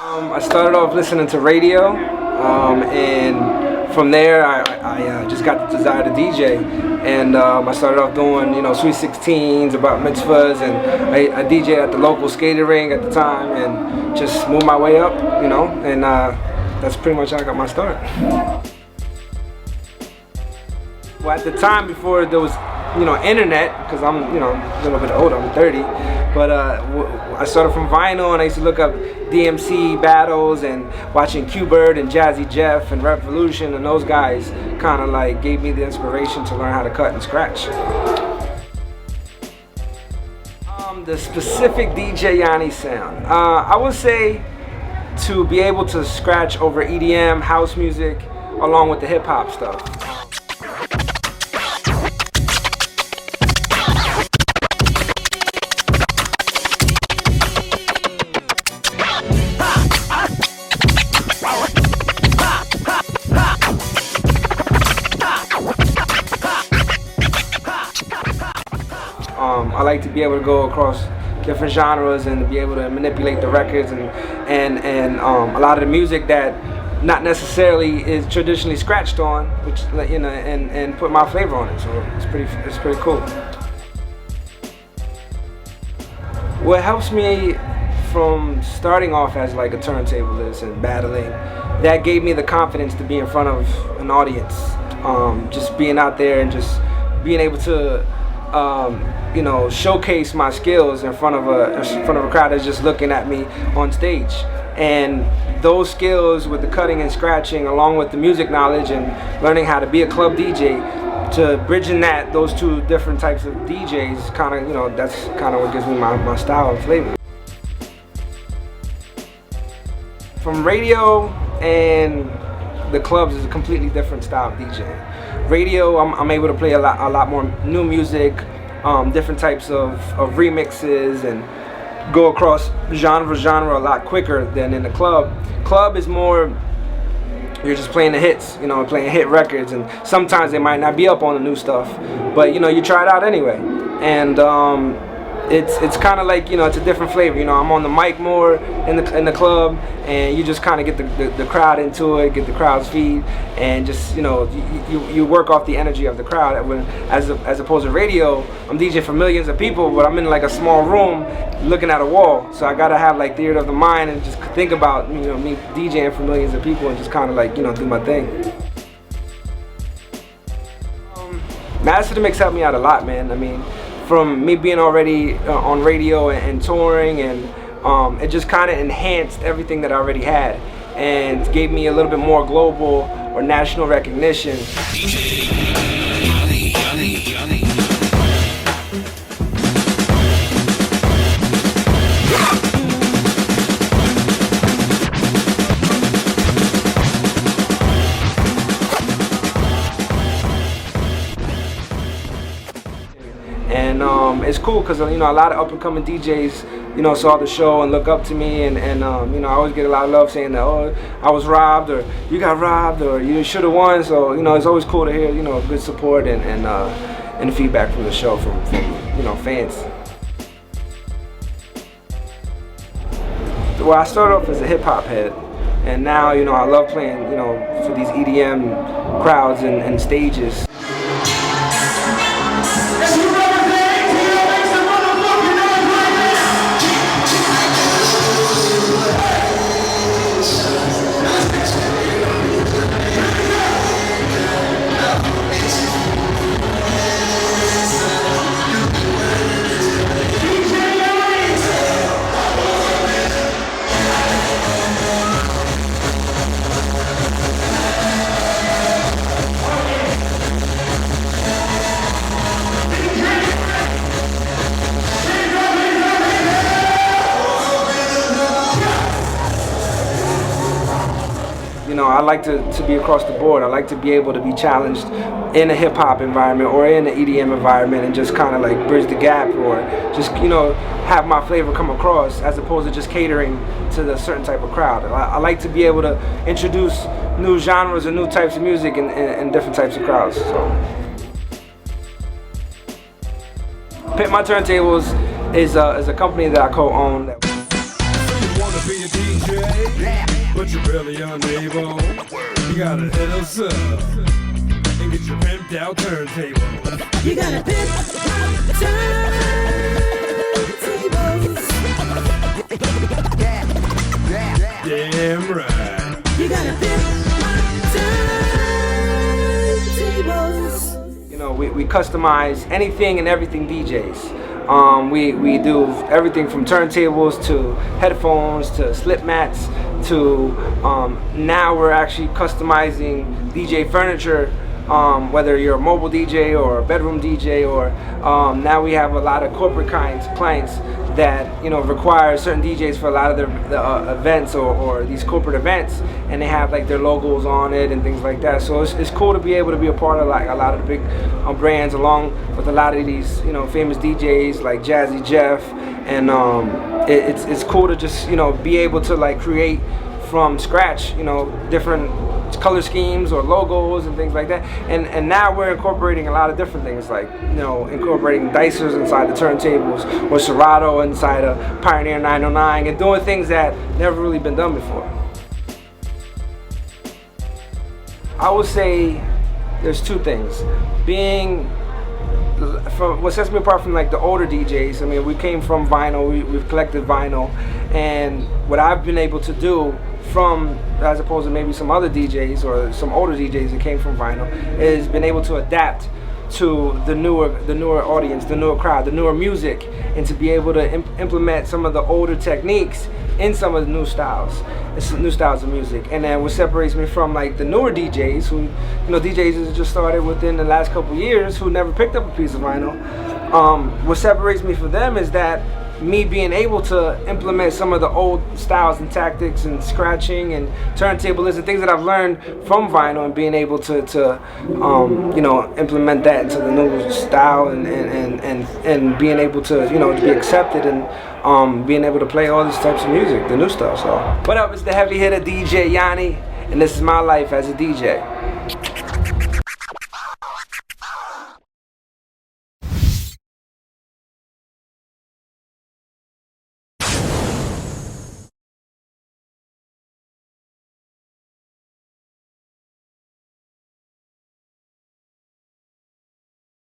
I started off listening to radio, and from there I just got the desire to DJ, and I started off doing Sweet 16s, about mitzvahs, and I DJed at the local skating ring at the time, and just moved my way up, and that's pretty much how I got my start. Well, at the time, before there was internet, because I'm a little bit older, I'm 30, but I started from vinyl, and I used to look up DMC battles and watching Q-Bird and Jazzy Jeff and Revolution, and those guys kind of like gave me the inspiration to learn how to cut and scratch. The specific DJ Yonny sound, I would say to be able to scratch over EDM, house music, along with the hip hop stuff. I like to be able to go across different genres and to be able to manipulate the records and a lot of the music that not necessarily is traditionally scratched on, which and put my flavor on it. So it's pretty cool. What helps me from starting off as like a turntablist and battling, that gave me the confidence to be in front of an audience. Just being out there and just being able to showcase my skills in front of a crowd that's just looking at me on stage. And those skills with the cutting and scratching, along with the music knowledge and learning how to be a club DJ, to bridging those two different types of DJs, that's kind of what gives me my style and flavor. From radio and the clubs is a completely different style of DJing. Radio, I'm able to play a lot more new music, different types of remixes, and go across genre a lot quicker than in the club. Club is more, you're just playing the hits, playing hit records, and sometimes they might not be up on the new stuff, but you try it out anyway. And it's kind of like, it's a different flavor. I'm on the mic more in the club, and you just kind of get the crowd into it, get the crowd's feed, and just you work off the energy of the crowd. As opposed to radio, I'm DJing for millions of people, but I'm in like a small room looking at a wall. So I gotta have like theater of the mind and just think about me DJing for millions of people and just kind of like do my thing. Master the Mix helped me out a lot, man. I mean, from me being already on radio and touring, and it just kind of enhanced everything that I already had and gave me a little bit more global or national recognition. Yonny. And it's cool because a lot of up-and-coming DJs saw the show and look up to me, and I always get a lot of love saying that, oh, I was robbed, or you got robbed, or you should have won. So it's always cool to hear good support and feedback from the show from fans. Well, I started off as a hip-hop head, and now I love playing for these EDM crowds and stages. I like to be across the board. I like to be able to be challenged in a hip-hop environment or in an EDM environment and just kind of like bridge the gap, or just have my flavor come across, as opposed to just catering to a certain type of crowd. I like to be able to introduce new genres and new types of music in different types of crowds. So Pit My Turntables is a company that I co-own. wanna be a DJ, but you're really unable. You gotta hit us up and get your pimped out turntable. You gotta pimp turntables. Damn right. You gotta pimp turntables. You know, we customize anything and everything DJs. We do everything from turntables to headphones to slip mats to now we're actually customizing DJ furniture, whether you're a mobile DJ or a bedroom DJ, or now we have a lot of corporate clients that, you know, require certain DJs for a lot of their events or these corporate events, and they have like their logos on it and things like that. So it's cool to be able to be a part of like a lot of the big brands, along with a lot of these, you know, famous DJs like Jazzy Jeff, and it's cool to just, you know, be able to like create from scratch, you know, different color schemes or logos and things like that. And now we're incorporating a lot of different things, like, you know, incorporating dicers inside the turntables or Serato inside a Pioneer 909, and doing things that never really been done before. I would say there's two things. From what sets me apart from like the older DJs, I mean, we came from vinyl, we've collected vinyl, and what I've been able to do from, as opposed to maybe some other DJs or some older DJs that came from vinyl, is been able to adapt to the newer audience, the newer crowd, the newer music, and to be able to implement some of the older techniques in some of the new styles. It's new styles of music. And then what separates me from like the newer DJs, who, you know, DJs that just started within the last couple years, who never picked up a piece of vinyl, what separates me from them is that me being able to implement some of the old styles and tactics and scratching and turntables and things that I've learned from vinyl, and being able to you know, implement that into the new style, and being able to, you know, to be accepted, and being able to play all these types of music, the new stuff. So what up, it's the heavy hitter DJ Yonny, and this is my life as a DJ.